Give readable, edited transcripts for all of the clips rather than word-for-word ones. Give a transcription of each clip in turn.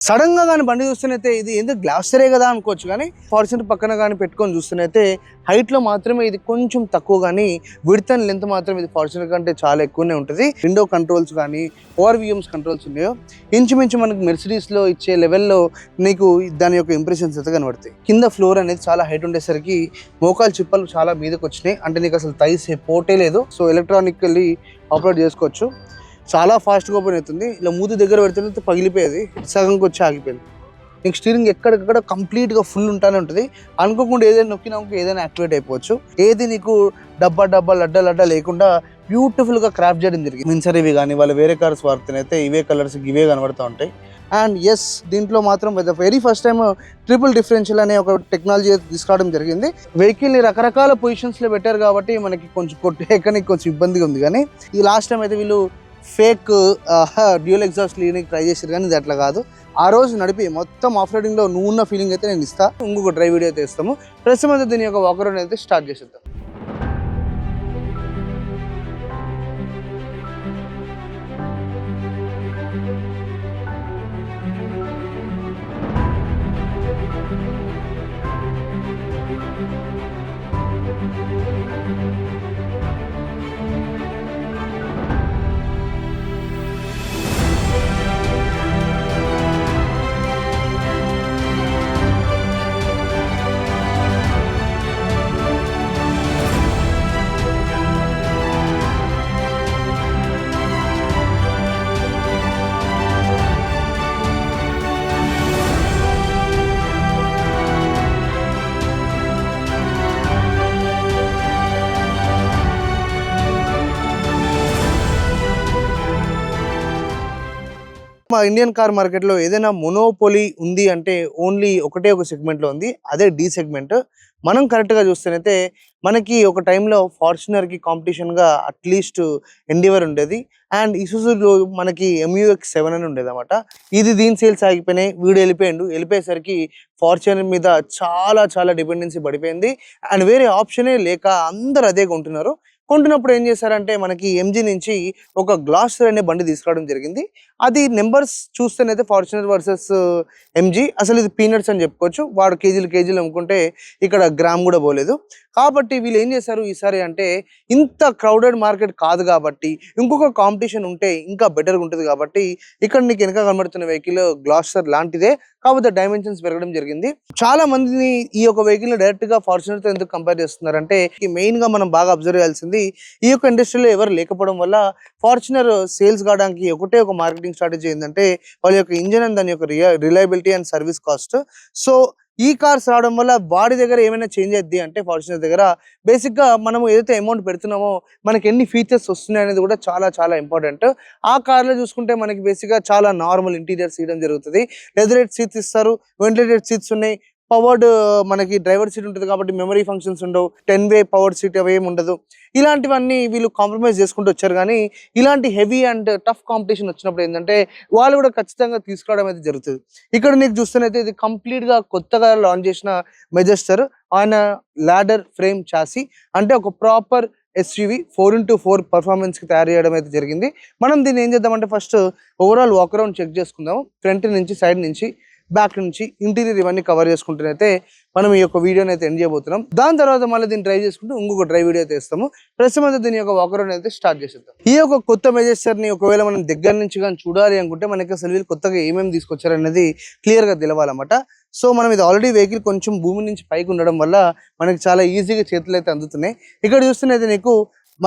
Sudden గా కానీ బండి చూస్తేనైతే ఇది ఎందుకు గ్లాస్టరే కదా అనుకోవచ్చు, కానీ ఫార్చునర్ పక్కన కానీ పెట్టుకొని చూస్తేనైతే హైట్ లో మాత్రమే ఇది కొంచెం తక్కువ, కానీ విడ్త్ అండ్ లెంత్ మాత్రం ఇది ఫార్చునర్ కంటే చాలా ఎక్కువనే ఉంటుంది. విండో కంట్రోల్స్ కానీ ఓఆర్విఎమ్స్ కంట్రోల్స్ ఉన్నాయో ఇంచుమించు మనకి మెర్సిడీస్ లో ఇచ్చే లెవెల్లో నీకు దాని యొక్క ఇంప్రెషన్స్ అయితే కనబడతాయి. కింద ఫ్లోర్ అనేది చాలా హైట్ ఉండేసరికి మోకాలు చిప్పలు చాలా మీదకి వచ్చినాయి, అంటే నీకు అసలు థైస్ పోటే లేదు. సో ఎలక్ట్రానికల్లీ ఆపరేట్ చేసుకోవచ్చు. చాలా ఫాస్ట్గా ఓపెన్ అవుతుంది. ఇలా మూతి దగ్గర పెడుతుంటే పగిలిపోయేది, సగంకి వచ్చి ఆగిపోయింది. నీకు స్టీరింగ్ ఎక్కడెక్కడ కంప్లీట్గా ఫుల్ ఉంటానే ఉంటుంది. అనుకోకుండా ఏదైనా నొక్కినాక ఏదైనా యాక్టివేట్ అయిపోవచ్చు. ఏది నీకు డబ్బా లడ్డా లేకుండా బ్యూటిఫుల్గా క్రాఫ్ట్ చేయడం జరిగింది. మిన్సర్ ఇవి కానీ వాళ్ళు వేరే కార్స్ వాడుతున్నాయితే ఇవే కలర్స్ ఇవే కనబడుతూ ఉంటాయి. అండ్ ఎస్, దీంట్లో మాత్రం very first time triple differential అనే ఒక టెక్నాలజీ తీసుకురావడం జరిగింది. వెహికల్ని రకరకాల పొజిషన్స్లో పెట్టారు కాబట్టి మనకి కొంచెం కొట్టేయడానికి కొంచెం ఇబ్బందిగా ఉంది. కానీ ఈ లాస్ట్ టైం అయితే వీళ్ళు fake dual exhaust leaning try చేశారు, కానీ ఇది అట్లా కాదు. ఆ రోజు నడిపి మొత్తం ఆఫ్ రోడింగ్లో నువ్వు ఉన్న ఫీలింగ్ అయితే నేను ఇస్తాను. ఇంకొక డ్రైవ్ వీడియో అయితే ఇస్తాము. ప్రస్తుతం అయితే దీని యొక్క వాక్ అరౌండ్ అయితే స్టార్ట్ చేసేద్దాం. మా ఇండియన్ కార్ మార్కెట్లో ఏదైనా మొనోపోలీ ఉంది అంటే ఓన్లీ ఒకటే ఒక సెగ్మెంట్లో ఉంది, అదే డి సెగ్మెంట్. మనం కరెక్ట్గా చూస్తేనైతే మనకి ఒక టైంలో ఫార్చునర్కి కాంపిటీషన్గా అట్లీస్ట్ ఎండివర్ ఉండేది, అండ్ ఇసుజులో మనకి MUX7 అని ఉండేది అనమాట. ఇది దీని సేల్స్ ఆగిపోయినాయి, వీడు వెళ్ళిపోయేసరికి ఫార్చునర్ మీద చాలా డిపెండెన్సీ పడిపోయింది. అండ్ వేరే ఆప్షనే లేక అందరు అదే కొంటున్నప్పుడు ఏం చేశారంటే మనకి ఎంజీ నుంచి ఒక గ్లాస్టర్ అనే బండి తీసుకురావడం జరిగింది. అది నెంబర్స్ చూస్తేనైతే ఫార్చునర్ వర్సెస్ ఎంజీ అసలు ఇది పీనట్స్ అని చెప్పుకోవచ్చు. వాడు కేజీలు అమ్ముకుంటే ఇక్కడ గ్రామ్ కూడా పోలేదు. కాబట్టి వీళ్ళు ఏం చేశారు ఈసారి అంటే, ఇంత క్రౌడెడ్ మార్కెట్ కాదు కాబట్టి ఇంకొక కాంపిటీషన్ ఉంటే ఇంకా బెటర్గా ఉంటుంది కాబట్టి ఇక్కడ నీకు వెనక కనబడుతున్న వెహికల్ గ్లాస్టర్ లాంటిదే, కాకపోతే డైమెన్షన్స్ పెరగడం జరిగింది. చాలా మందిని ఈ యొక్క వెహికల్ డైరెక్ట్ గా ఫార్చునర్ తో ఎందుకు కంపేర్ చేస్తున్నారంటే, మెయిన్ గా మనం బాగా అబ్జర్వ్ చేయాల్సింది ఈ యొక్క ఇండస్ట్రీలో ఎవరు లేకపోవడం వల్ల ఫార్చునర్ సేల్స్ కావడానికి ఒకటే ఒక మార్కెటింగ్ స్ట్రాటజీ ఏంటంటే వాళ్ళ యొక్క ఇంజన్ అండ్ దాని యొక్క reliability and service cost. So ఈ కార్స్ రావడం వల్ల వాడి దగ్గర ఏమైనా చేంజ్ అయ్యింది అంటే ఫార్చునర్ దగ్గర బేసిక్గా మనం ఏదైతే అమౌంట్ పెడుతున్నామో మనకి ఎన్ని ఫీచర్స్ వస్తున్నాయి అనేది కూడా చాలా ఇంపార్టెంట్. ఆ కార్లో చూసుకుంటే మనకి బేసిక్గా చాలా నార్మల్ ఇంటీరియర్స్ ఇవ్వడం జరుగుతుంది. లెదరేట్ సీట్స్ ఇస్తారు, వెంటిలేటెడ్ సీట్స్ ఉన్నాయి, పవర్డ్ మనకి డ్రైవర్ సీట్ ఉంటుంది కాబట్టి మెమరీ ఫంక్షన్స్ ఉండవు, 10-వే పవర్డ్ సీట్ అవి ఏమి ఉండదు. ఇలాంటివన్నీ వీళ్ళు కాంప్రమైజ్ చేసుకుంటూ వచ్చారు. కానీ ఇలాంటి హెవీ అండ్ టఫ్ కాంపిటీషన్ వచ్చినప్పుడు ఏంటంటే వాళ్ళు కూడా ఖచ్చితంగా తీసుకురావడం అయితే జరుగుతుంది. ఇక్కడ నీకు చూస్తేనైతే ఇది కంప్లీట్గా కొత్తగా లాంచ్ చేసిన మెజెస్టర్ ఆయన ల్యాడర్ ఫ్రేమ్ చాసీ, అంటే ఒక ప్రాపర్ SUV 4x4 పర్ఫార్మెన్స్ కి తయారు చేయడం అయితే జరిగింది. మనం దీన్ని ఏం చేద్దామంటే first overall walk around check చేసుకుందాం. ఫ్రంట్ నుంచి, సైడ్ నుంచి, బ్యాక్ నుంచి, ఇంటీరియర్ ఇవన్నీ కవర్ చేసుకుంటూనైతే మనం ఈ యొక్క వీడియోని అయితే ఎండ్ చేయబోతున్నాం. దాని తర్వాత మళ్ళీ దీన్ని డ్రైవ్ చేసుకుంటూ ఇంకొక డ్రైవ్ వీడియో అయితే ఇస్తాము. ప్రస్తుతం అయితే దీని యొక్క వాక్ అరౌండ్ అయితే స్టార్ట్ చేసేద్దాం. ఈ యొక్క కొత్త మెజెస్టర్ ని ఒకవేళ మనం దగ్గర నుంచి కానీ చూడాలి అనుకుంటే మనకి అసలు వీళ్ళు కొత్తగా ఏమేమి తీసుకొచ్చారనేది క్లియర్ గా తెలవాలన్నమాట. సో మనం ఇది ఆల్రెడీ వెహికల్ కొంచెం భూమి నుంచి పైకి ఉండడం వల్ల మనకి చాలా ఈజీగా చేతులు అయితే అందుతున్నాయి. ఇక్కడ చూస్తున్నైతే నీకు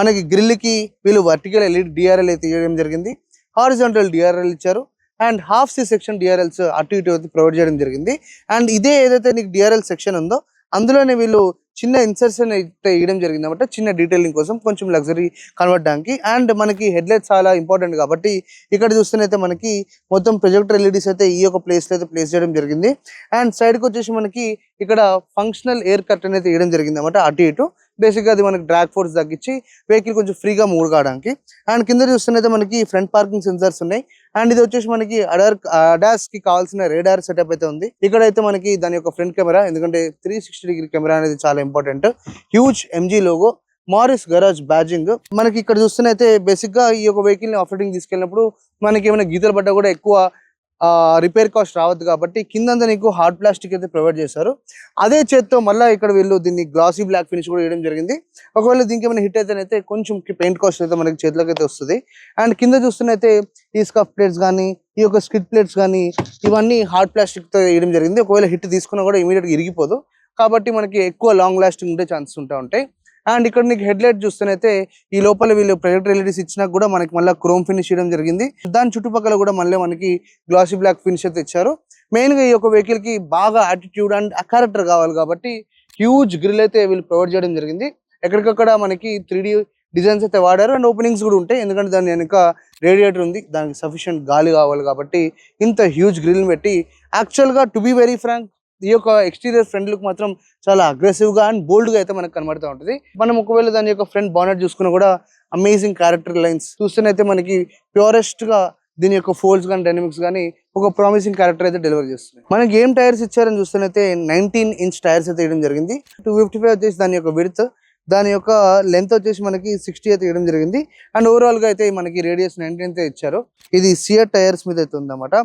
మనకి గ్రిల్కి వీళ్ళు వర్టికల్ LED DRL అయితే ఇవ్వడం జరిగింది, హారిజాంటల్ DRL ఇచ్చారు, and half C section DRLs అటు ఇటు అయితే ప్రొవైడ్ చేయడం జరిగింది. అండ్ ఇదే ఏదైతే నీకు DRL సెక్షన్ ఉందో అందులోనే వీళ్ళు చిన్న ఇన్సర్షన్ అయితే ఇవ్వడం జరిగింది అనమాట, చిన్న డీటెయిలింగ్ కోసం, కొంచెం లగ్జరీ కన్వర్ట్. అండ్ మనకి హెడ్లైట్స్ చాలా ఇంపార్టెంట్ కాబట్టి ఇక్కడ చూస్తేనైతే మనకి మొత్తం ప్రొజెక్టర్ LEDs అయితే ఈ యొక్క ప్లేస్లో అయితే ప్లేస్ చేయడం జరిగింది. అండ్ సైడ్కి వచ్చేసి మనకి ఇక్కడ ఫంక్షనల్ ఎయిర్ కర్టెన్ అయితే ఇవ్వడం జరిగింది అనమాట అటు ఇటు. బేసిక్గా అది మనకి డ్రాగ్ ఫోర్స్ తగ్గించి వెహికల్ కొంచెం ఫ్రీగా మూవ్ కావడానికి. అండ్ కింద చూస్తున్నైతే మనకి ఫ్రంట్ పార్కింగ్ సెన్సర్స్ ఉన్నాయి. అండ్ ఇది వచ్చేసి మనకి అడాస్ కి కావాల్సిన రేడార్ సెటప్ అయితే ఉంది. ఇక్కడైతే మనకి దాని యొక్క ఫ్రంట్ కెమెరా, ఎందుకంటే 360 డిగ్రీ కెమెరా అనేది చాలా important. Huge MG logo, Morris garage badging. మనకి ఇక్కడ చూస్తున్నైతే బేసిక్ గా ఈ యొక్క వెహికల్ ని ఆఫ్ రోడింగ్ తీసుకెళ్ళినప్పుడు మనకి ఏమైనా గీతలు పడ్డా కూడా ఎక్కువ రిపేర్ కాస్ట్ రావద్దు కాబట్టి కిందంతా నీకు హార్డ్ ప్లాస్టిక్ అయితే ప్రొవైడ్ చేశారు. అదే చేత్తో మళ్ళీ ఇక్కడ వీళ్ళు దీన్ని గ్లాసీ బ్లాక్ ఫినిష్ కూడా వేయడం జరిగింది. ఒకవేళ దీనికి ఏమైనా హిట్ అయితేనైతే కొంచెం పెయింట్ కాస్ట్ అయితే మనకి చేతిలోకి అయితే వస్తుంది. అండ్ కింద చూస్తున్నైతే ఈ స్కఫ్ ప్లేట్స్ కానీ ఈ యొక్క స్కిడ్ ప్లేట్స్ కానీ ఇవన్నీ హార్డ్ ప్లాస్టిక్తో వేయడం జరిగింది. ఒకవేళ హిట్ తీసుకున్నా కూడా ఇమీడియట్గా ఇరిగిపోదు కాబట్టి మనకి ఎక్కువ లాంగ్ లాస్టింగ్ ఉండే ఛాన్సెస్ ఉంటాయి. అండ్ ఇక్కడ నీకు హెడ్ లైట్ చూస్తేనైతే ఈ లోపల వీళ్ళు ప్రొజెక్టర్ ఎల్ఈడీస్ ఇచ్చినా కూడా మనకి మళ్ళీ క్రోమ్ ఫినిష్ చేయడం జరిగింది. దాని చుట్టుపక్కల కూడా మళ్ళీ మనకి గ్లాసీ బ్లాక్ ఫినిష్ అయితే ఇచ్చారు. మెయిన్ గా ఈ యొక్క వెహికల్ కి బాగా యాటిట్యూడ్ అండ్ క్యారెక్టర్ కావాలి కాబట్టి హ్యూజ్ గ్రిల్ అయితే వీళ్ళు ప్రొవైడ్ చేయడం జరిగింది. ఎక్కడికక్కడ మనకి 3D డిజైన్స్ అయితే వాడారు అండ్ ఓపెనింగ్స్ కూడా ఉంటాయి. ఎందుకంటే దాని వెనుక రేడియేటర్ ఉంది, దానికి సఫిషియెంట్ గాలి కావాలి కాబట్టి ఇంత హ్యూజ్ గ్రిల్ పెట్టి యాక్చువల్గా టు బి వెరీ ఫ్రాంక్ ఈ యొక్క ఎక్స్టీరియర్ ఫ్రంట్ లుక్ మాత్రం చాలా అగ్రెసివ్ గా అండ్ బోల్డ్ గా అయితే మనకు కనబడుతూ ఉంటుంది. మనం ఒకవేళ దాని యొక్క ఫ్రంట్ బానెట్ చూసుకున్నా కూడా అమేజింగ్ క్యారెక్టర్ లైన్స్ చూస్తేనైతే మనకి ప్యూరెస్ట్ గా దీని యొక్క ఫోల్డ్స్ కానీ డైనమిక్స్ కానీ ఒక ప్రామిసింగ్ క్యారెక్టర్ అయితే డెలివర్ చేస్తుంది. మనకి ఏం టైర్స్ ఇచ్చారని చూస్తేనైతే 19 ఇంచ్ టైర్స్ అయితే వేయడం జరిగింది. 255 వచ్చేసి దాని యొక్క విడ్త్, దాని యొక్క లెంత్ వచ్చేసి మనకి 60 అయితే ఇవ్వడం జరిగింది. అండ్ ఓవరాల్ గా అయితే మనకి రేడియస్ 19 అయితే ఇచ్చారు. ఇది సియర్ టైర్స్ మీద అయితే ఉందన్నమాట.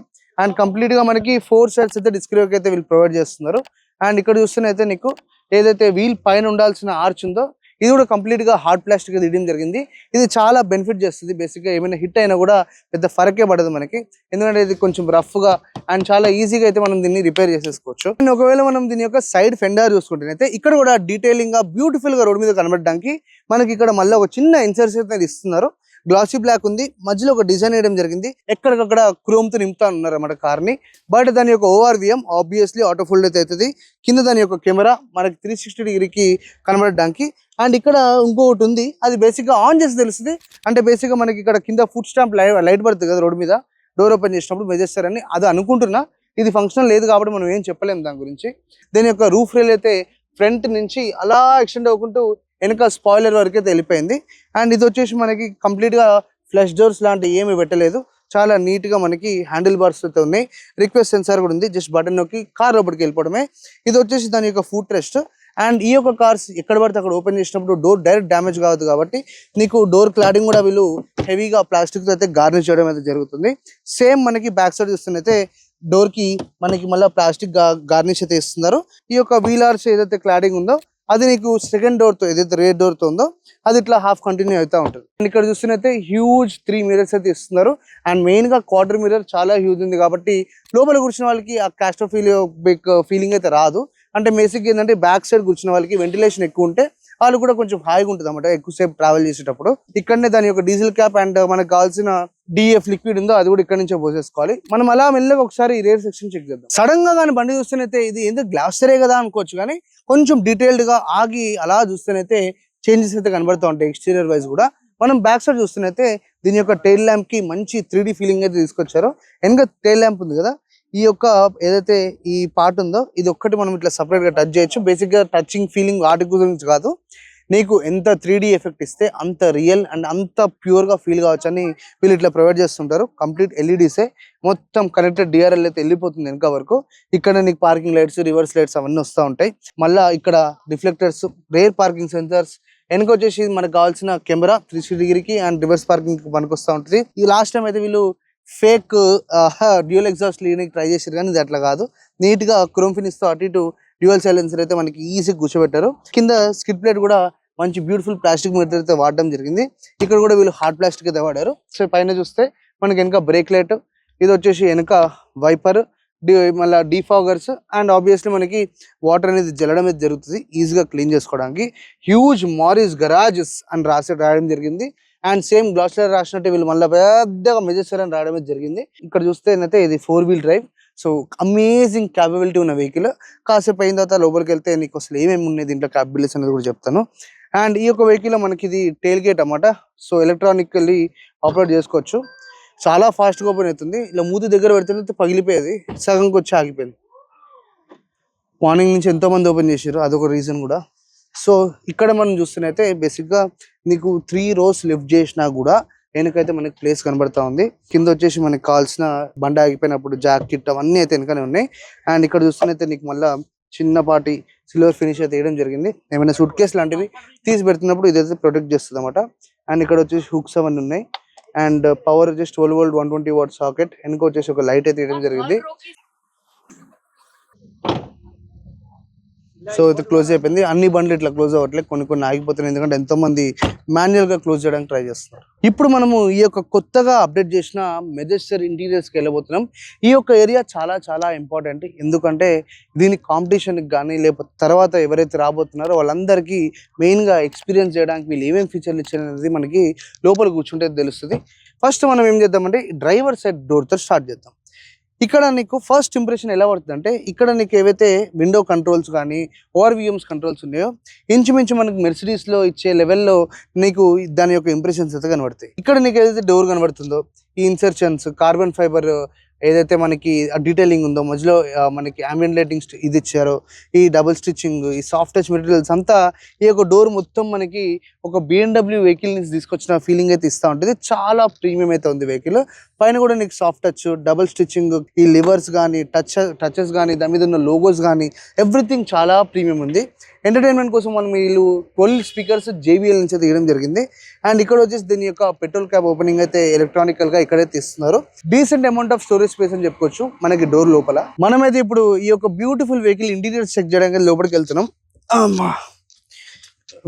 అండ్ కంప్లీట్ గా మనకి 4 సైడ్స్ అయితే డిస్క్ బ్రేక్ అయితే వీళ్ళు ప్రొవైడ్ చేస్తున్నారు. అండ్ ఇక్కడ చూస్తేనైతే నీకు ఏదైతే వీల్ పైన ఉండాల్సిన ఆర్చ్ ఉందో ఇది కూడా కంప్లీట్ గా హార్డ్ ప్లాస్టిక్ తీయడం జరిగింది. ఇది చాలా బెనిఫిట్ చేస్తుంది. బేసిక్ గా ఏమైనా హిట్ అయినా కూడా పెద్ద ఫరకే పడదు మనకి, ఎందుకంటే ఇది కొంచెం రఫ్ గా అండ్ చాలా ఈజీగా అయితే మనం దీన్ని రిపేర్ చేసేసుకోవచ్చు. అండ్ ఒకవేళ మనం దీని యొక్క సైడ్ ఫెండర్ చూసుకుంటేనైతే ఇక్కడ కూడా డీటెయిలింగ్ గా బ్యూటిఫుల్ గా రోడ్ మీద కనబడడానికి మనకి ఇక్కడ మళ్ళీ ఒక చిన్న ఇన్సర్ట్స్ అయితే ఇస్తున్నారు. గ్లాసీ బ్లాక్ ఉంది, మధ్యలో ఒక డిజైన్ వేయడం జరిగింది. ఎక్కడికక్కడ క్రోమ్ తో నింపుతా ఉన్నారు అన్నమాట కార్ ని. బట్ దాని యొక్క ఓఆర్విఎం ఆబ్వియస్లీ ఆటో ఫోల్డ్ అయితే అవుతుంది. కింద దాని యొక్క కెమెరా మనకి 360 డిగ్రీకి కనబడడానికి. అండ్ ఇక్కడ ఇంకొకటి ఉంది, అది బేసిక్ గా ఆన్ చేసి తెలుస్తుంది. అంటే బేసిక్ గా మనకి ఇక్కడ కింద ఫుట్ స్టాంప్ లైట్ పడుతుంది కదా రోడ్ మీద, డోర్ ఓపెన్ చేసినప్పుడు మెజేస్తారని అది అనుకుంటున్నా. ఇది ఫంక్షన్ లేదు కాబట్టి మనం ఏం చెప్పలేము దాని గురించి. దీని యొక్క రూఫ్ రైల్ అయితే ఫ్రంట్ నుంచి అలా ఎక్స్టెండ్ అవ్వకుంటూ వెనక స్పాయిలర్ వరకు అయితే వెళ్ళిపోయింది. అండ్ ఇది వచ్చేసి మనకి కంప్లీట్ గా ఫ్లష్ డోర్స్ లాంటివి ఏమి పెట్టలేదు, చాలా నీట్ గా మనకి హ్యాండిల్ బార్స్ అయితే ఉన్నాయి. రిక్వెస్ట్ సెన్సార్ కూడా ఉంది, జస్ట్ బటన్ నొక్కి కార్ లోపలికి వెళ్ళిపోవడమే. ఇది వచ్చేసి దాని యొక్క ఫుట్ రెస్ట్. అండ్ ఈ యొక్క కార్స్ ఎక్కడ పడితే అక్కడ ఓపెన్ చేసినప్పుడు డోర్ డైరెక్ట్ డ్యామేజ్ కావద్దు కాబట్టి నీకు డోర్ క్లాడింగ్ కూడా వీళ్ళు హెవీగా ప్లాస్టిక్ తో అయితే గార్నిష్ చేయడం అయితే జరుగుతుంది. సేమ్ మనకి బ్యాక్ సైడ్ చూస్తున్నైతే డోర్ కి మనకి మళ్ళీ ప్లాస్టిక్ గార్నిష్ అయితే ఇస్తున్నారు. ఈ యొక్క వీల్ ఆర్చ్ ఏదైతే క్లాడింగ్ ఉందో అది నీకు సెకండ్ డోర్ తో ఏదైతే రేర్ డోర్ తో ఉందో అది ఇట్లా హాఫ్ కంటిన్యూ అవుతా ఉంటుంది. ఇక్కడ చూస్తున్నైతే హ్యూజ్ 3 మిరర్స్ అయితే ఇస్తున్నారు. అండ్ మెయిన్ గా క్వార్టర్ మిరర్ చాలా హ్యూజ్ ఉంది కాబట్టి లోపల కూర్చున్న వాళ్ళకి ఆ ఫీలింగ్ అయితే రాదు. అంటే బేసిక్ ఏంటంటే బ్యాక్ సైడ్ కూర్చున్న వాళ్ళకి వెంటిలేషన్ ఎక్కువ ఉంటే వాళ్ళు కూడా కొంచెం హాయిగా ఉంటుంది అన్నమాట ఎక్కువసేపు ట్రావెల్ చేసేటప్పుడు. ఇక్కడనే దాని యొక్క డీజిల్ క్యాప్ అండ్ మనకు కావాల్సిన డిఎఫ్ లిక్విడ్ ఉందో అది కూడా ఇక్కడ నుంచే పోసేసుకోవాలి. మనం అలా మెల్లగా ఒకసారి రేర్ సెక్షన్ చెక్ చేద్దాం. సడన్ గా కానీ బండి చూస్తేనైతే ఇది ఎందుకు గ్లాసరే కదా అనుకోవచ్చు, కానీ కొంచెం డీటెయిల్డ్ గా ఆగి అలా చూస్తేనైతే చేంజెస్ అయితే కనబడుతూ ఉంటాయి ఎక్స్టీరియర్ వైజ్ కూడా. మనం బ్యాక్ సైడ్ చూస్తేనైతే దీని యొక్క టైల్ ల్యాంప్ కి మంచి 3D ఫీలింగ్ అయితే తీసుకొచ్చారు. వెనక టైల్ ల్యాంప్ ఉంది కదా, ఈ యొక్క ఏదైతే ఈ పార్ట్ ఉందో ఇది ఒక్కటి మనం ఇట్లా సపరేట్ గా టచ్ చేయొచ్చు. బేసిక్ గా టచింగ్ ఫీలింగ్ వాటి గురించి కాదు, నీకు ఎంత 3D ఎఫెక్ట్ ఇస్తే అంత రియల్ అండ్ అంత ప్యూర్ గా ఫీల్ కావచ్చు అని వీళ్ళు ఇట్లా ప్రొవైడ్ చేస్తుంటారు. కంప్లీట్ ఎల్ఈడీసే, మొత్తం కనెక్టెడ్ డిఆర్ఎల్ అయితే వెళ్ళిపోతుంది వెనక వరకు. ఇక్కడ నీకు పార్కింగ్ లైట్స్, రివర్స్ లైట్స్ అవన్నీ వస్తూ ఉంటాయి. మళ్ళీ ఇక్కడ రిఫ్లెక్టర్స్, రేర్ పార్కింగ్ సెన్సర్స్, వెనక వచ్చేసి మనకు కావాల్సిన కెమెరా 360 డిగ్రీకి అండ్ రివర్స్ పార్కింగ్ మనకు వస్తూ ఉంటుంది. ఈ లాస్ట్ టైం అయితే వీళ్ళు fake dual exhaust leaning try చేశారు, కానీ ఇది అట్లా కాదు. నీట్ గా క్రోమ్ ఫినిష్ తో అటు ఇటు డ్యూయల్ సైలెన్సర్ అయితే మనకి ఈజీగా కూర్చోబెట్టారు. కింద స్కిడ్ ప్లేట్ కూడా మంచి బ్యూటిఫుల్ ప్లాస్టిక్ మెటీరియల్ అయితే వాడడం జరిగింది. ఇక్కడ కూడా వీళ్ళు హార్డ్ ప్లాస్టిక్ అయితే వాడారు. సో పైన చూస్తే మనకి వెనక బ్రేక్ లైట్, ఇది వచ్చేసి వెనక వైపర్, మళ్ళీ డీఫాగర్స్ అండ్ ఆబ్వియస్లీ మనకి వాటర్ అనేది జల్లడం అయితే జరుగుతుంది ఈజీగా క్లీన్ చేసుకోవడానికి. హ్యూజ్ మారిస్ గరాజెస్ అని రాయడం జరిగింది. అండ్ సేమ్ గ్లాస్లో రాసినట్టు వీళ్ళు మళ్ళీ పెద్దగా మెజెస్టర్ అని రాయడం జరిగింది. ఇక్కడ చూస్తే అయితే ఇది 4-wheel drive. So amazing capability ఉన్న వెహికల్. కాసేపు అయిన తర్వాత లోపలికి వెళ్తే నీకు అసలు ఏమేమి ఉన్నాయి దీంట్లో క్యాపబిలిటీస్ అనేది కూడా చెప్తాను. అండ్ ఈ యొక్క వెహికల్ మనకి ఇది టెయిల్ గేట్ అన్నమాట. సో ఎలక్ట్రానికల్లీ ఆపరేట్ చేసుకోవచ్చు. చాలా ఫాస్ట్గా ఓపెన్ అవుతుంది. ఇలా మూతి దగ్గర పెడితే పగిలిపోయేది, సగంకి వచ్చి ఆగిపోయింది. మార్నింగ్ నుంచి ఎంతో మంది ఓపెన్ చేశారు, అదొక రీజన్ కూడా. సో ఇక్కడ మనం చూస్తేనైతే బేసిక్గా నీకు 3 rows లిఫ్ట్ చేసినా కూడా వెనకైతే మనకి ప్లేస్ కనబడతా ఉంది. కింద వచ్చేసి మనకి కావాల్సిన బండి ఆగిపోయినప్పుడు జాక్ కిట్ అవన్నీ అయితే వెనకనే ఉన్నాయి. అండ్ ఇక్కడ చూస్తేనైతే నీకు మళ్ళీ చిన్నపాటి సిల్వర్ ఫినిష్ అయితే వేయడం జరిగింది. ఏమైనా సూట్ కేసు లాంటివి తీసి పెడుతున్నప్పుడు ఇదైతే ప్రొటెక్ట్ చేస్తుంది అన్నమాట. అండ్ ఇక్కడ వచ్చేసి హుక్స్ అవన్నీ ఉన్నాయి. అండ్ పవర్ వచ్చేసి 12 వోల్ట్ 120 వాట్ సాకెట్. వెనుక వచ్చేసి ఒక లైట్ అయితే ఇవ్వడం జరిగింది. సో ఇది క్లోజ్ అయిపోయింది. అన్ని బండ్లు ఇట్లా క్లోజ్ అవ్వట్లేదు, కొన్ని కొన్ని ఆగిపోతున్నాయి, ఎందుకంటే ఎంతో మంది మాన్యువల్ గా క్లోజ్ చేయడానికి ట్రై చేస్తున్నారు. ఇప్పుడు మనము ఈ యొక్క కొత్తగా అప్డేట్ చేసిన మెజెస్టర్ ఇంటీరియర్స్ కి వెళ్ళబోతున్నాం. ఈ యొక్క ఏరియా చాలా చాలా ఇంపార్టెంట్, ఎందుకంటే దీని కాంపిటీషన్ కానీ లేకపోతే తర్వాత ఎవరైతే రాబోతున్నారో వాళ్ళందరికీ మెయిన్ గా ఎక్స్పీరియన్స్ చేయడానికి వీళ్ళు ఏమేమి ఫీచర్లు ఇచ్చారనేది మనకి లోపల కూర్చుంటే తెలుస్తుంది. ఫస్ట్ మనం ఏం చేద్దామంటే డ్రైవర్ సైడ్ డోర్ తో స్టార్ట్ చేద్దాం. ఇక్కడ నీకు ఫస్ట్ ఇంప్రెషన్ ఎలా పడుతుంది అంటే, ఇక్కడ నీకు ఏవైతే విండో కంట్రోల్స్ కానీ ఓఆర్విఎంస్ కంట్రోల్స్ ఉన్నాయో ఇంచుమించు మనకి మెర్సిడీస్లో ఇచ్చే లెవెల్లో నీకు దాని యొక్క ఇంప్రెషన్స్ అయితే కనబడతాయి. ఇక్కడ నీకు ఏదైతే డోర్ కనబడుతుందో ఈ ఇన్సర్షన్స్, కార్బన్ ఫైబర్ ఏదైతే మనకి డీటెయిలింగ్ ఉందో, మధ్యలో మనకి ambient లైటింగ్ ఇది ఇచ్చారో, ఈ డబుల్ స్టిచ్చింగ్, ఈ సాఫ్ట్ టచ్ మెటీరియల్స్ అంతా ఈ యొక్క డోర్ మొత్తం మనకి ఒక BMW వెహికల్ నుంచి తీసుకొచ్చిన ఫీలింగ్ అయితే ఇస్తూ ఉంటుంది. చాలా ప్రీమియం అయితే ఉంది వెహికల్. పైన కూడా నీకు సాఫ్ట్ టచ్, డబుల్ స్టిచ్చింగ్, ఈ లివర్స్ కానీ టచెస్ కానీ దాని మీద ఉన్న లోగోస్ కానీ ఎవ్రీథింగ్ చాలా ప్రీమియం ఉంది. ఎంటర్టైన్మెంట్ కోసం మనం వీళ్ళు 12 స్పీకర్స్ JBL నుంచి అయితే తీయడం జరిగింది. అండ్ ఇక్కడ వచ్చేసి దీని యొక్క పెట్రోల్ క్యాబ్ ఓపెనింగ్ అయితే ఎలక్ట్రానికల్ గా ఇక్కడే తీస్తున్నారు. Decent amount of storage space అని చెప్పుకోవచ్చు మనకి డోర్ లోపల. మనమైతే ఇప్పుడు ఈ యొక్క బ్యూటిఫుల్ వెహికల్ ఇంటీరియర్స్ చెక్ చేయడానికి లోపలికి వెళ్తున్నాం.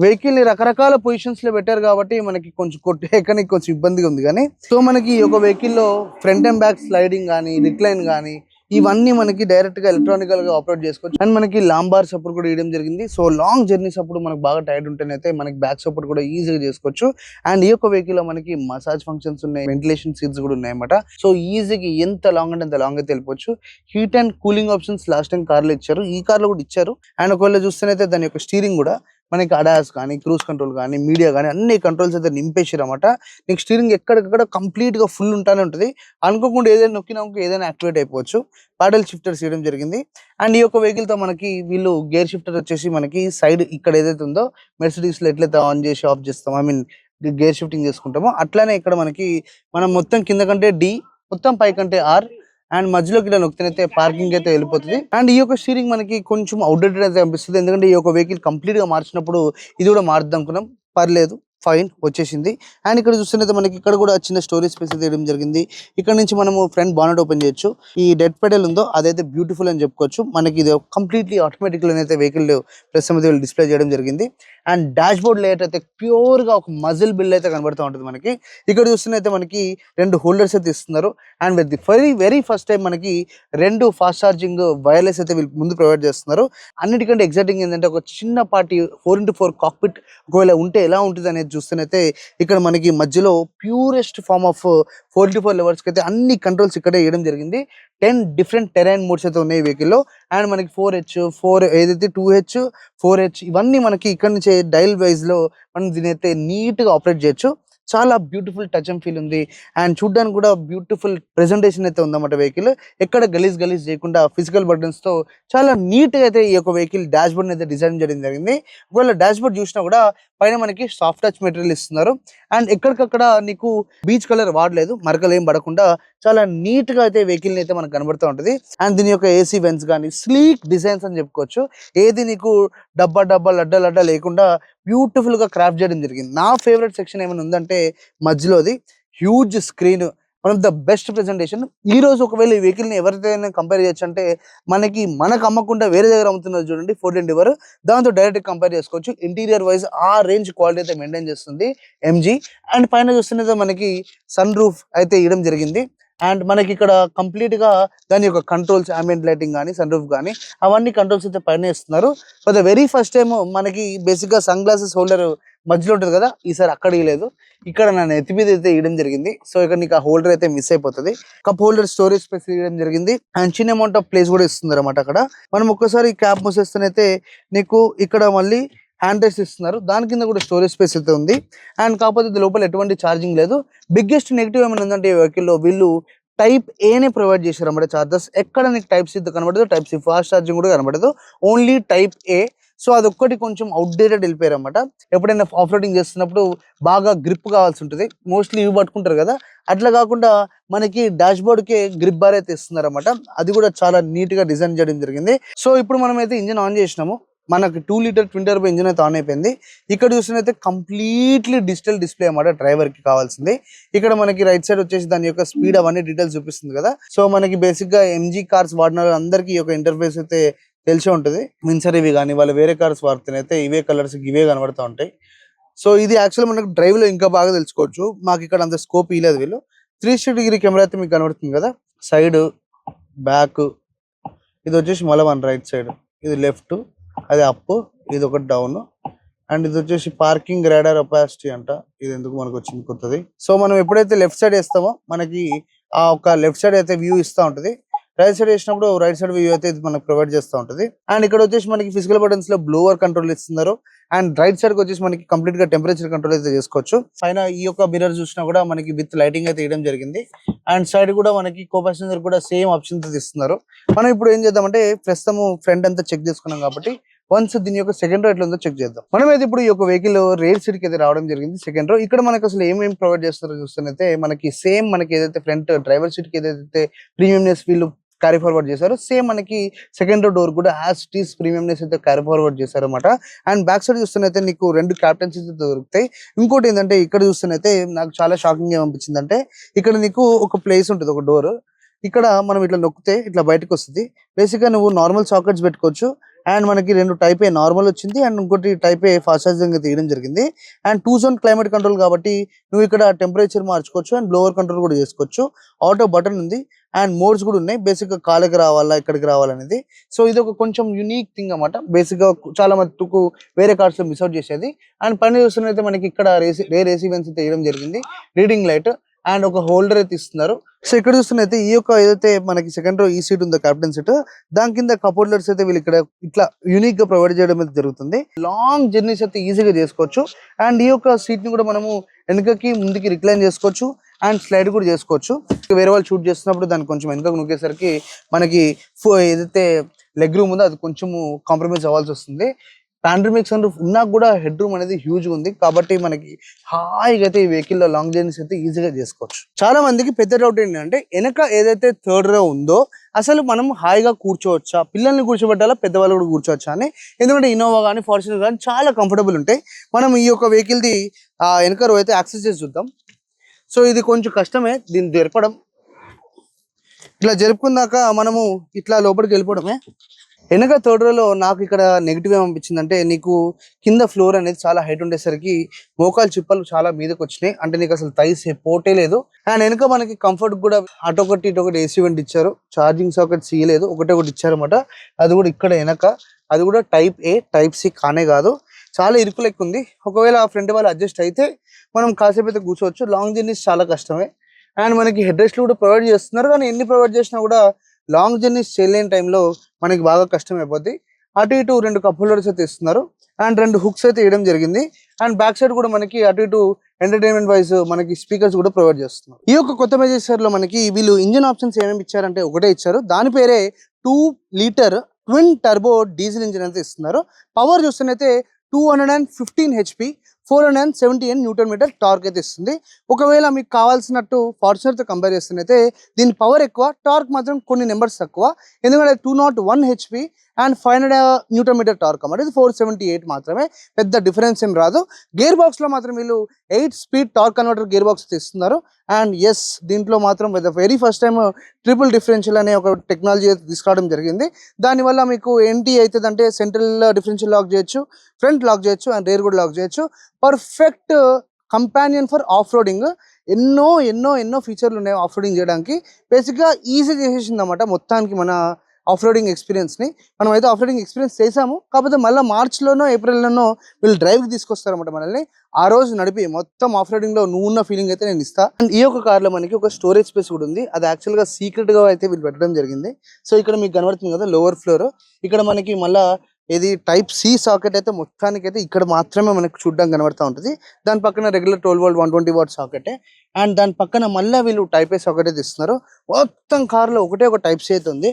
వెహికల్ ని రకరకాల పొజిషన్స్ లో పెట్టారు కాబట్టి మనకి కొంచెం కొట్టేయడానికి కొంచెం ఇబ్బందిగా ఉంది. కానీ సో మనకి ఈ యొక్క వెహికల్ లో ఫ్రంట్ అండ్ బ్యాక్ స్లైడింగ్ కానీ రిక్లైన్ కానీ ఇవన్నీ మనకి డైరెక్ట్ గా ఎలక్ట్రానికల్ గా ఆపరేట్ చేసుకోవచ్చు. అండ్ మనకి లాంబార్ సపోర్ట్ కూడా ఇవ్వడం జరిగింది. సో లాంగ్ జర్నీస్ అప్పుడు మనకు బాగా టైర్డ్ ఉంటేనైతే మనకి బ్యాక్ సపోర్ట్ కూడా ఈజీగా చేసుకోవచ్చు. అండ్ ఈ యొక్క వెహికల్ లో మనకి మసాజ్ ఫంక్షన్స్ ఉన్నాయి, వెంటిలేషన్ సీట్స్ కూడా ఉన్నాయి అన్నమాట. సో ఈజీగా ఎంత లాంగ్ అంటే అంత లాంగ్ అయితే వెళ్ళిపోవచ్చు. Heat and cooling options last time car లో ఇచ్చారు, ఈ కార్ లో కూడా ఇచ్చారు. అండ్ ఒకవేళ చూస్తేనైతే దాని యొక్క స్టీరింగ్ కూడా మనకి అడాస్ కానీ క్రూజ్ కంట్రోల్ కానీ మీడియా కానీ అన్ని కంట్రోల్స్ అయితే నింపేసారు అనమాట. నీకు స్టీరింగ్ ఎక్కడికక్కడ కంప్లీట్ గా ఫుల్ ఉంటానే ఉంటుంది. అనుకోకుండా ఏదైనా నొక్కినా ఏదైనా యాక్టివేట్ అయిపోవచ్చు. పాడల్ షిఫ్టర్స్ చేయడం జరిగింది. అండ్ ఈ యొక్క వెహికల్ తో మనకి వీళ్ళు గేర్ షిఫ్టర్ వచ్చేసి మనకి సైడ్ ఇక్కడ ఏదైతే ఉందో మెర్సిడీస్ లో ఎట్లయితే ఆన్ చేసి ఆఫ్ చేస్తాం, ఐ మీన్ గేర్ షిఫ్టింగ్ చేసుకుంటామో అట్లానే ఇక్కడ మనకి మనం మొత్తం కింద కంటే D, మొత్తం పై కంటే R, అండ్ మధ్యలోకి ఇలా నొక్కితే పార్కింగ్ అయితే వెళ్ళిపోతుంది. అండ్ ఈ యొక్క స్టీరింగ్ మనకి కొంచెం అవుట్డేటెడ్ అయితే అనిపిస్తుంది, ఎందుకంటే ఈ యొక్క వెహికల్ కంప్లీట్ గా మార్చినప్పుడు ఇది కూడా మారుద్దాం అనుకున్నాం, పర్లేదు ఫైన్ వచ్చేసింది. అండ్ ఇక్కడ చూస్తున్నట్టు మనకి ఇక్కడ కూడా చిన్న స్టోరేజ్ స్పేస్ తీయడం జరిగింది. ఇక్కడ నుంచి మనము ఫ్రంట్ బానెట్ ఓపెన్ చేయొచ్చు. ఈ డెడ్ పెడల్ ఉందో అదైతే బ్యూటిఫుల్ అని చెప్పుకోవచ్చు. మనకి ఇది కంప్లీట్లీ ఆటోమేటిక్ అయితే వెహికల్ ప్లస్ మీద డిస్ప్లే చేయడం జరిగింది. అండ్ డాష్ బోర్డ్ లేయర్ అయితే ప్యూర్ గా ఒక మజిల్ బిల్ అయితే కనబడుతూ ఉంటుంది మనకి. ఇక్కడ చూస్తున్నైతే మనకి 2 హోల్డర్స్ అయితే ఇస్తున్నారు. And with the very first time మనకి 2 ఫాస్ట్ ఛార్జింగ్ వైర్లెస్ అయితే వీళ్ళు ముందు ప్రొవైడ్ చేస్తున్నారు. అన్నిటికంటే ఎగ్జైటింగ్ ఏంటంటే ఒక చిన్న పార్టీ 4x4 కాక్పిట్ ఒకవేళ ఉంటే ఎలా ఉంటుంది అనేది చూస్తేనైతే ఇక్కడ మనకి మధ్యలో purest form of 4x4 levers అయితే అన్ని కంట్రోల్స్ ఇక్కడే వేయడం జరిగింది. 10 డిఫరెంట్ టెరైన్ మోడ్స్ అయితే ఉన్నాయి వెహికల్ లో. అండ్ మనకి 4H, 4 ఏదైతే 2H, 4H ఇవన్నీ మనకి ఇక్కడ నుంచి డైల్ వైజ్ లో మనం దీని అయితే నీట్ గా ఆపరేట్ చేయొచ్చు. చాలా బ్యూటిఫుల్ టచ్ అండ్ ఫీల్ ఉంది. అండ్ చూడడానికి కూడా బ్యూటిఫుల్ ప్రెజెంటేషన్ అయితే ఉందన్నమాట వెహికల్. ఎక్కడ గలీజ్ చేయకుండా ఫిజికల్ బటన్స్ తో చాలా నీట్ గా అయితే ఈ యొక్క వెహికల్ డాష్ బోర్డ్ అయితే డిజైన్ చేయడం జరిగింది. ఒకవేళ డాష్ బోర్డ్ చూసినా కూడా పైన మనకి సాఫ్ట్ టచ్ మెటీరియల్ ఇస్తున్నారు. అండ్ ఎక్కడికక్కడ నీకు బీచ్ కలర్ వాడలేదు, మరకలు ఏం పడకుండా చాలా నీట్ గా అయితే వెహికల్ అయితే మనకు కనబడుతూ ఉంటుంది. అండ్ దీని యొక్క AC వెన్స్ కానీ స్లీక్ డిజైన్స్ అని చెప్పుకోవచ్చు. ఏది నీకు డబ్బా లడ్డా లేకుండా బ్యూటిఫుల్ గా క్రాఫ్ట్ చేయడం జరిగింది. నా ఫేవరెట్ సెక్షన్ ఏమైనా ఉందంటే మధ్యలోది huge screen, one of the best presentation. ఈ రోజు ఒకవేళ ఈ వెహికల్ ని ఎవరితో కంపేర్ చేయొచ్చు అంటే మనకు అమ్మకుండా వేరే దగ్గర అమ్ముతున్నారు చూడండి, ఫోర్డ్ ఎండీవర్, దాంతో డైరెక్ట్ కంపేర్ చేసుకోవచ్చు. ఇంటీరియర్ వైజ్ ఆ రేంజ్ క్వాలిటీ అయితే మెయింటైన్ చేస్తుంది MG. అండ్ పైన చూస్తున్నది మనకి సన్ రూఫ్ అయితే ఇవ్వడం జరిగింది. అండ్ మనకి ఇక్కడ కంప్లీట్ గా దాని యొక్క కంట్రోల్స్, ambient లైటింగ్ కానీ సన్ రూఫ్ కానీ అవన్నీ కంట్రోల్స్ అయితే పైన ఇస్తున్నారు. For the very first time మనకి బేసిక్ గా సన్ గ్లాసెస్ హోల్డర్ మధ్యలో ఉంటుంది కదా, ఈసారి అక్కడ ఇవ్వలేదు, ఇక్కడ నా నెత్తి మీద అయితే ఇవ్వడం జరిగింది. సో ఇక్కడ నీకు ఆ హోల్డర్ అయితే మిస్ అయిపోతుంది. కప్ హోల్డర్ స్టోరేజ్ స్పేస్ ఇవ్వడం జరిగింది. అండ్ చిన్న అమౌంట్ ఆఫ్ ప్లేస్ కూడా ఇస్తుంది అనమాట. అక్కడ మనం ఒక్కసారి క్యాప్ మూసేస్తేనైతే నీకు ఇక్కడ మళ్ళీ హ్యాండ్ రెస్ట్ ఇస్తున్నారు, దాని కింద కూడా స్టోరేజ్ స్పేస్ అయితే ఉంది. అండ్ కాకపోతే లోపల ఎటువంటి ఛార్జింగ్ లేదు. బిగ్గెస్ట్ నెగిటివ్ ఏమైనా ఉందంటే ఈ వెహికల్లో వీళ్ళు Type A నే ప్రొవైడ్ చేశారు అన్నమాట చార్జర్స్. ఎక్కడ నీకు Type-C కనబడదు, Type-C ఫాస్ట్ ఛార్జింగ్ కూడా కనబడదు, ఓన్లీ Type A. సో అదొక్కటి కొంచెం అవుట్డేటెడ్ వెళ్ళిపోయారు అనమాట. ఎప్పుడైనా ఆఫ్ రోడింగ్ చేస్తున్నప్పుడు బాగా గ్రిప్ కావాల్సి ఉంటుంది, మోస్ట్లీ ఇవి పట్టుకుంటారు కదా, అట్లా కాకుండా మనకి డాష్ బోర్డ్ కి గ్రిప్ బార్ అయితే ఇస్తున్నారు అనమాట. అది కూడా చాలా నీట్ గా డిజైన్ చేయడం జరిగింది. సో ఇప్పుడు మనం అయితే ఇంజిన్ ఆన్ చేసినాము, మనకి 2 లీటర్ ట్విన్ టర్బో ఇంజిన్ అయితే ఆన్ అయిపోయింది. ఇక్కడ చూసినైతే కంప్లీట్లీ డిజిటల్ డిస్ప్లే అన్నమాట డ్రైవర్ కి కావాల్సింది. ఇక్కడ మనకి రైట్ సైడ్ వచ్చేసి దాని యొక్క స్పీడ్ అవన్నీ డీటెయిల్స్ చూపిస్తుంది కదా. సో మనకి బేసిక్ గా ఎంజీ కార్స్ వాడిన అందరికి ఒక ఇంటర్ఫేస్ అయితే తెలిసే ఉంటుంది. మిన్సర్ ఇవి కానీ వాళ్ళు వేరే కార్స్ వాడితేనైతే ఇవే కలర్స్ ఇవే కనబడుతూ ఉంటాయి. సో ఇది యాక్చువల్ మనకు డ్రైవ్ లో ఇంకా బాగా తెలుసుకోవచ్చు. మాకు ఇక్కడ అంత స్కోప్ ఇవ్వలేదు వీళ్ళు. 360 డిగ్రీ కెమెరా అయితే మీకు కనబడుతుంది కదా. సైడ్, బ్యాక్, ఇది వచ్చేసి మళ్ళీ మన రైట్ సైడ్, ఇది లెఫ్ట్, అది అప్, ఇది ఒకటి డౌన్, అండ్ ఇది వచ్చేసి పార్కింగ్ రాడార్ ఒపాసిటీ అంట. ఇది ఎందుకు మనకు వచ్చింది కొత్తది. సో మనం ఎప్పుడైతే లెఫ్ట్ సైడ్ వేస్తామో మనకి ఆ ఒక లెఫ్ట్ సైడ్ అయితే వ్యూ ఇస్తూ ఉంటుంది. రైట్ సైడ్ వేసినప్పుడు రైట్ సైడ్ వ్యూ అయితే మనకు ప్రొవైడ్ చేస్తూ ఉంటుంది. అండ్ ఇక్కడ వచ్చేసి మనకి ఫిజికల్ బటన్స్ లో బ్లోవర్ కంట్రోల్ ఇస్తున్నారు. అండ్ రైట్ సైడ్ కి వచ్చేసి మనకి కంప్లీట్ గా టెంపరేచర్ కంట్రోల్ అయితే చేసుకోవచ్చు. పైన ఈ యొక్క మిర్రర్ చూసినా కూడా మనకి విత్ లైటింగ్ అయితే ఇవ్వడం జరిగింది. అండ్ సైడ్ కూడా మనకి కో ప్యాసింజర్ కూడా సేమ్ ఆప్షన్ తో ఇస్తున్నారు. మనం ఇప్పుడు ఏం చేద్దామంటే ప్రస్తుతం ఫ్రంట్ అంతా చెక్ చేసుకున్నాం కాబట్టి వన్స్ దీని యొక్క సెకండ్ రో ఎట్లా ఉందో చెక్ చేద్దాం. మనం అయితే ఇప్పుడు ఈ యొక్క వెహికల్ రేర్ సీట్ కి అయితే రావడం జరిగింది. సెకండ్ రో ఇక్కడ మనకి అసలు ఏమేమి ప్రొవైడ్ చేస్తారో చూస్తేనైతే మనకి సేమ్ మనకి ఏదైతే ఫ్రంట్ డ్రైవర్ సీట్ కి ఏదైతే ప్రీమియంనెస్ వీళ్ళు క్యారీ ఫార్వర్డ్ చేశారు, సేమ్ మనకి సెకండ్ రో డోర్ కూడా యాజ్ ఇట్ ఈస్ ప్రీమియంనెస్ అయితే క్యారీ ఫార్వర్డ్ చేశారు అనమాట. అండ్ బ్యాక్ సైడ్ చూస్తేనైతే నీకు 2 క్యాప్టెన్స్ అయితే దొరుకుతాయి. ఇంకోటి ఏంటంటే ఇక్కడ చూస్తేనైతే నాకు చాలా షాకింగ్ ఏమనిపించింది అంటే ఇక్కడ నీకు ఒక ప్లేస్ ఉంటుంది, ఒక డోర్. ఇక్కడ మనం ఇట్లా నొక్కితే ఇట్లా బయటకు వస్తుంది. బేసిక్ గా నువ్వు నార్మల్ సాకెట్స్ పెట్టుకోవచ్చు. అండ్ మనకి 2 టైప్ ఏ నార్మల్ వచ్చింది అండ్ ఇంకోటి టైప్ ఏ ఫాస్ట్ ఛార్జింగ్ తీయడం జరిగింది. అండ్ 2 జోన్ క్లైమేట్ కంట్రోల్ కాబట్టి నువ్వు ఇక్కడ టెంపరేచర్ మార్చుకోవచ్చు అండ్ బ్లోవర్ కంట్రోల్ కూడా చేసుకోవచ్చు. ఆటో బటన్ ఉంది అండ్ మోడ్స్ కూడా ఉన్నాయి. బేసిక్ గా కాళ్ళకి రావాలా ఎక్కడికి రావాలనేది. సో ఇది ఒక కొంచెం యూనిక్ థింగ్ అన్నమాట. బేసిక్ గా చాలా మటుకు వేరే కార్స్ లో మిస్ అవుట్ చేసేది. అండ్ పైన చూస్తున్నైతే మనకి ఇక్కడ రేర్ ఏసీ వెన్స్ తీయడం జరిగింది, రీడింగ్ లైట్ అండ్ ఒక హోల్డర్ అయితే ఇస్తున్నారు. సో ఇక్కడ చూస్తున్నైతే ఈ యొక్క ఏదైతే మనకి సెకండ్ రో ఈ సీట్ ఉందో క్యాప్టెన్ సీట్, దాని కింద కప్ హోల్డర్స్ అయితే వీళ్ళు ఇక్కడ ఇట్లా యూనిక్ గా ప్రొవైడ్ చేయడం అయితే జరుగుతుంది. లాంగ్ జర్నీస్ అయితే ఈజీగా చేసుకోవచ్చు. అండ్ ఈ యొక్క సీట్ ని కూడా మనము వెనుకకి ముందుకి రిక్లైన్ చేసుకోవచ్చు అండ్ స్లైడ్ కూడా చేసుకోవచ్చు. వేరే వాళ్ళు షూట్ చేస్తున్నప్పుడు దాన్ని కొంచెం వెనుకకు నొక్కేసరికి మనకి ఏదైతే లెగ్ రూమ్ ఉందో అది కొంచెము కాంప్రమైజ్ అవ్వాల్సి వస్తుంది. పాండ్రమిక్ సన్ రూఫ్ ఉన్నా కూడా హెడ్ రూమ్ అనేది హ్యూజ్ ఉంది కాబట్టి మనకి హాయిగా అయితే ఈ వెహికల్ లో లాంగ్ జర్నీస్ అయితే ఈజీగా చేసుకోవచ్చు. చాలా మందికి పెద్ద డౌట్ ఏంటంటే వెనక ఏదైతే థర్డ్ రో ఉందో అసలు మనం హాయిగా కూర్చోవచ్చా, పిల్లల్ని కూర్చోబెట్టాలా, పెద్దవాళ్ళు కూడా కూర్చోవచ్చా అని. ఎందుకంటే ఇన్నోవా కానీ ఫార్చునర్ కానీ చాలా కంఫర్టబుల్ ఉంటాయి. మనం ఈ యొక్క వెహికల్ ది వెనక రో అయితే యాక్సెస్ చేసి చూద్దాం. సో ఇది కొంచెం కష్టమే దీన్ని జరపడం. ఇట్లా జరుపుకున్నాక మనము ఇట్లా లోపలికి వెళ్ళిపోవడమే. వెనక థర్డ్ రోలో నాకు ఇక్కడ నెగిటివ్ ఏమనిపించింది అంటే నీకు కింద ఫ్లోర్ అనేది చాలా హైట్ ఉండేసరికి మోకాలు చిప్పలు చాలా మీదకి వచ్చినాయి. అంటే నీకు అసలు థైస్ పోటే లేదు. అండ్ వెనక మనకి కంఫర్ట్ కూడా అటొకటి ఇటొకటి ఏసీ వెంట్ ఇచ్చారు, ఛార్జింగ్ సాకెట్స్ ఇవ్వలేదు, ఒకటి ఇచ్చారు అనమాట. అది కూడా ఇక్కడ వెనక, అది కూడా టైప్ ఏ టైప్ సి కానే కాదు. చాలా ఇరుకు లెక్క ఉంది. ఒకవేళ ఆ ఫ్రంట్ వాళ్ళు అడ్జస్ట్ అయితే మనం కాసేపు అయితే కూర్చోవచ్చు. లాంగ్ జర్నీస్ చాలా కష్టమే. అండ్ మనకి హెడ్ రెస్ట్లు కూడా ప్రొవైడ్ చేస్తున్నారు, కానీ ఎన్ని ప్రొవైడ్ చేసినా కూడా లాంగ్ జర్నీస్ చేయలేని టైంలో మనకి బాగా కష్టం అయిపోద్ది. అటు ఇటు 2 కప్ హోల్డర్స్ అయితే ఇస్తున్నారు అండ్ 2 హుక్స్ అయితే వేయడం జరిగింది. అండ్ బ్యాక్ సైడ్ కూడా మనకి అటు ఇటు ఎంటర్టైన్మెంట్ వైజ్ మనకి స్పీకర్స్ కూడా ప్రొవైడ్ చేస్తున్నారు. ఈ యొక్క కొత్త మెజెస్టర్ లో మనకి వీళ్ళు ఇంజిన్ ఆప్షన్స్ ఏమేమి ఇచ్చారంటే ఒకటే ఇచ్చారు. దాని పేరే 2 litre twin turbo diesel engine అయితే ఇస్తున్నారు. పవర్ చూస్తేనైతే 215 HP 470 న్యూటన్ మీటర్ టార్క్ అయితే ఇస్తుంది. ఒకవేళ మీకు కావాల్సినట్టు ఫార్చునర్ తో కంపేర్ చేస్తున్నైతే దీని పవర్ ఎక్కువ, టార్క్ మాత్రం కొన్ని నెంబర్స్ తక్కువ. ఎందుకంటే 201 HP and 500 newton metre torque అన్నమాట. ఇది 478 మాత్రమే, పెద్ద డిఫరెన్స్ ఏం రాదు. గేర్ బాక్స్ లో మాత్రం వీళ్ళు 8 speed torque converter gear box ఇస్తున్నారు. అండ్ ఎస్ దీంట్లో మాత్రం very first time triple differential అనే ఒక టెక్నాలజీ అయితే తీసుకురావడం జరిగింది. దానివల్ల మీకు ఏంటి అవుతుందంటే సెంట్రల్ డిఫరెన్షియల్ లాక్ చేయొచ్చు, ఫ్రంట్ లాక్ చేయొచ్చు అండ్ రేర్ కూడా లాక్ చేయొచ్చు. Perfect companion for off roading. ఎన్నో ఎన్నో ఎన్నో ఫీచర్లు ఉన్నాయి ఆఫ్ రోడింగ్ చేయడానికి. బేసిక్గా ఈజీ చేసేసింది అన్నమాట మొత్తానికి మన ఆఫ్ రోడింగ్ ఎక్స్పీరియన్స్ని. మనం అయితే ఆఫ్ రోడింగ్ ఎక్స్పీరియన్స్ చేసాము, కాకపోతే మళ్ళీ మార్చ్లోనో ఏప్రిల్లోనో వీళ్ళు డ్రైవ్కి తీసుకొస్తారన్నమాట మనల్ని. ఆ రోజు నడిపి మొత్తం ఆఫ్ రోడింగ్లో నువ్వు ఉన్న ఫీలింగ్ అయితే నేను ఇస్తాను. అండ్ ఈ యొక్క కార్లో మనకి ఒక స్టోరేజ్ స్పేస్ కూడా ఉంది. అది యాక్చువల్గా సీక్రెట్గా అయితే వీళ్ళు పెట్టడం జరిగింది. సో ఇక్కడ మీకు కనబడుతుంది కదా లోవర్ ఫ్లోర్, ఇక్కడ మనకి మళ్ళీ ఇది టైప్ సి సాకెట్ అయితే మొత్తానికి అయితే ఇక్కడ మాత్రమే మనకు చూడడానికి కనబడుతూ ఉంటుంది. దాని పక్కన regular 12 volt 120 watt socket and దాని పక్కన మళ్ళీ వీళ్ళు టైప్ ఏ సాకెట్ అయితే ఇస్తున్నారు. మొత్తం కార్లో ఒకటే ఒక టైప్ సి అయితే ఉంది.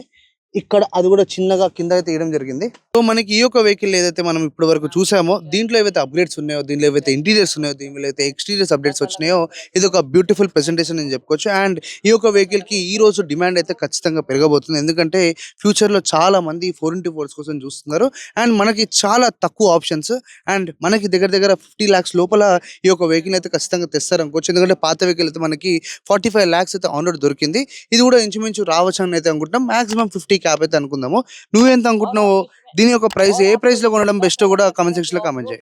ఇక్కడ అది కూడా చిన్నగా కింద అయితే తీయడం జరిగింది. సో మనకి ఈ యొక్క వెహికల్ ఏదైతే మనం ఇప్పటి వరకు చూసామో దీంట్లో ఏవైతే అప్గ్రేడ్స్ ఉన్నాయో, దీంట్లో ఏవైతే ఇంటీరియర్స్ ఉన్నాయో, దీంట్లో అయితే ఎక్స్టీరియర్స్ అప్డేట్స్ వచ్చినాయో, ఇది ఒక బ్యూటిఫుల్ ప్రెజెంటేషన్ అని చెప్పుకోవచ్చు. అండ్ ఈ యొక్క వెహికల్ కి ఈ రోజు డిమాండ్ అయితే ఖచ్చితంగా పెరగబోతుంది. ఎందుకంటే ఫ్యూచర్ లో చాలా మంది 4x4 కోసం చూస్తున్నారు. అండ్ మనకి చాలా తక్కువ ఆప్షన్స్ అండ్ మనకి దగ్గర దగ్గర 50 lakhs లోపల ఈ యొక్క వెహికల్ అయితే ఖచ్చితంగా తెస్తారు అనుకోవచ్చు. ఎందుకంటే పాత వెహికల్ అయితే మనకి 45 lakhs అయితే ఆన్ రోడ్ దొరికింది. ఇది కూడా ఇంచుమించు రావచ్చు అని అయితే అనుకుంటున్నాం. మాక్సిమం 50 క్యాప్ అయితే అనుకుందాము. నువ్వెంత అనుకుంటున్నావు? దీని యొక్క ప్రైస్ ఏ ప్రైస్ లో కొనడం బెస్ట్ కూడా కామెంట్ సెక్షన్ లో కామెంట్ చేయి.